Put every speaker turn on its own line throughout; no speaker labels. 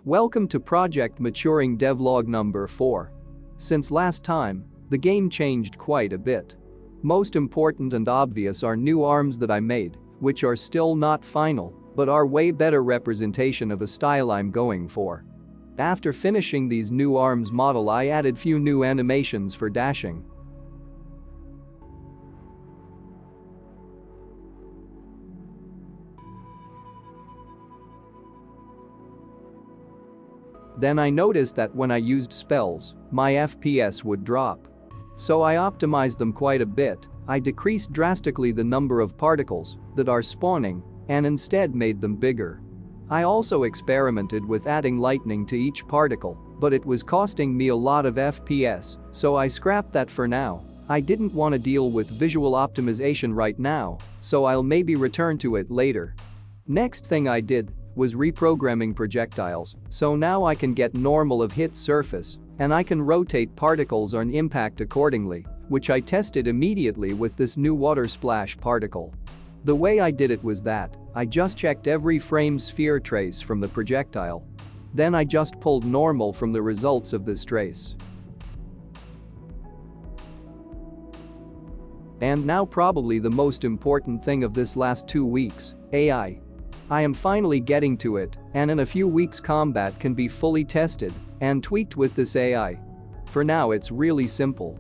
Welcome to Project Maturing Devlog number 4. Since last time, the game changed quite a bit. Most important and obvious are new arms that I made, which are still not final, but are way better representation of a style I'm going for. After finishing these new arms model, I added few new animations for dashing. Then I noticed that when I used spells, my FPS would drop. So I optimized them quite a bit. I decreased drastically the number of particles that are spawning and instead made them bigger. I also experimented with adding lightning to each particle, but it was costing me a lot of FPS, so I scrapped that for now. I didn't want to deal with visual optimization right now, so I'll maybe return to it later. Next thing I did was reprogramming projectiles, so now I can get normal of hit surface and I can rotate particles on impact accordingly, which I tested immediately with this new water splash particle. The way I did it was that I just checked every frame sphere trace from the projectile. Then I just pulled normal from the results of this trace. And now probably the most important thing of this last 2 weeks, AI. I am finally getting to it, and in a few weeks combat can be fully tested and tweaked with this AI. For now it's really simple.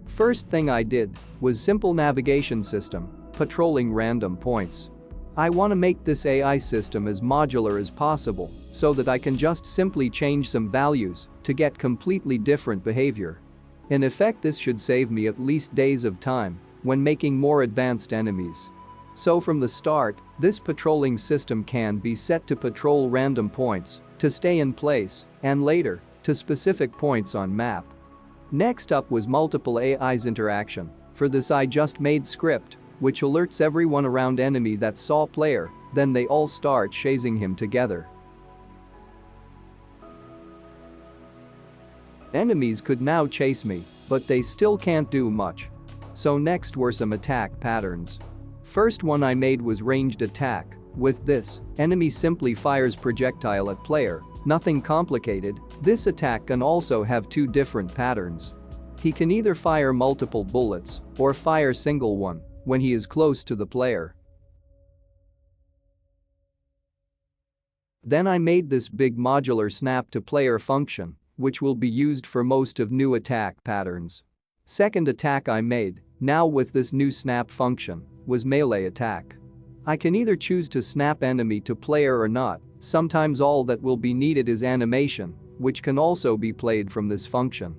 First thing I did was simple navigation system, patrolling random points. I want to make this AI system as modular as possible so that I can just simply change some values to get completely different behavior. In effect, this should save me at least days of time when making more advanced enemies. So from the start, this patrolling system can be set to patrol random points to stay in place and later to specific points on map. Next up was multiple AI's interaction. For this I just made script which alerts everyone around enemy that saw player, then they all start chasing him together. Enemies could now chase me, but they still can't do much. So next were some attack patterns. First one I made was ranged attack. With this, enemy simply fires projectile at player, nothing complicated. This attack can also have 2 different patterns. He can either fire multiple bullets or fire single one when he is close to the player. Then I made this big modular snap to player function, which will be used for most of new attack patterns. Second attack I made, now with this new snap function, was melee attack. I can either choose to snap enemy to player or not. Sometimes all that will be needed is animation, which can also be played from this function.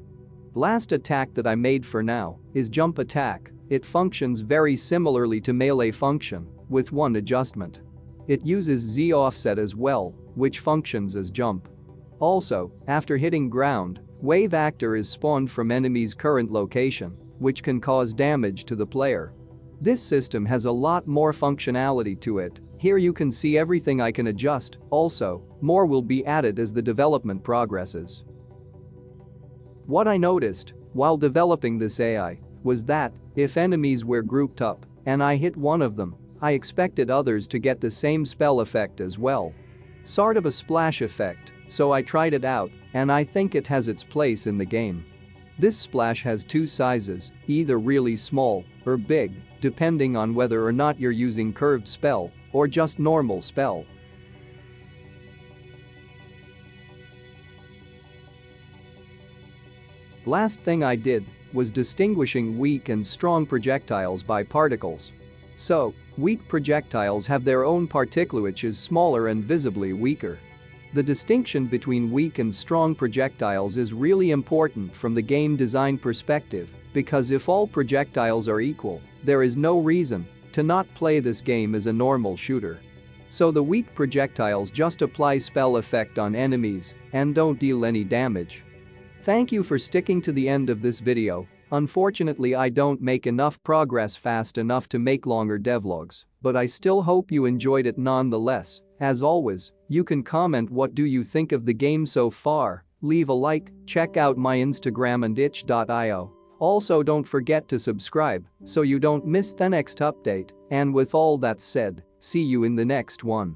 Last attack that I made for now is jump attack. It functions very similarly to melee function, with one adjustment. It uses Z offset as well, which functions as jump. Also, after hitting ground, wave actor is spawned from enemy's current location, which can cause damage to the player. This system has a lot more functionality to it. Here you can see everything I can adjust. Also, more will be added as the development progresses. What I noticed while developing this AI was that if enemies were grouped up and I hit one of them, I expected others to get the same spell effect as well. Sort of a splash effect, so I tried it out and I think it has its place in the game. This splash has 2 sizes, either really small or big, depending on whether or not you're using curved spell or just normal spell. Last thing I did was distinguishing weak and strong projectiles by particles. So, weak projectiles have their own particle which is smaller and visibly weaker. The distinction between weak and strong projectiles is really important from the game design perspective, because if all projectiles are equal, there is no reason to not play this game as a normal shooter. So the weak projectiles just apply spell effect on enemies and don't deal any damage. Thank you for sticking to the end of this video. Unfortunately, I don't make enough progress fast enough to make longer devlogs, but I still hope you enjoyed it nonetheless. As always, you can comment what do you think of the game so far, leave a like, check out my Instagram and itch.io. Also don't forget to subscribe so you don't miss the next update, and with all that said, see you in the next one.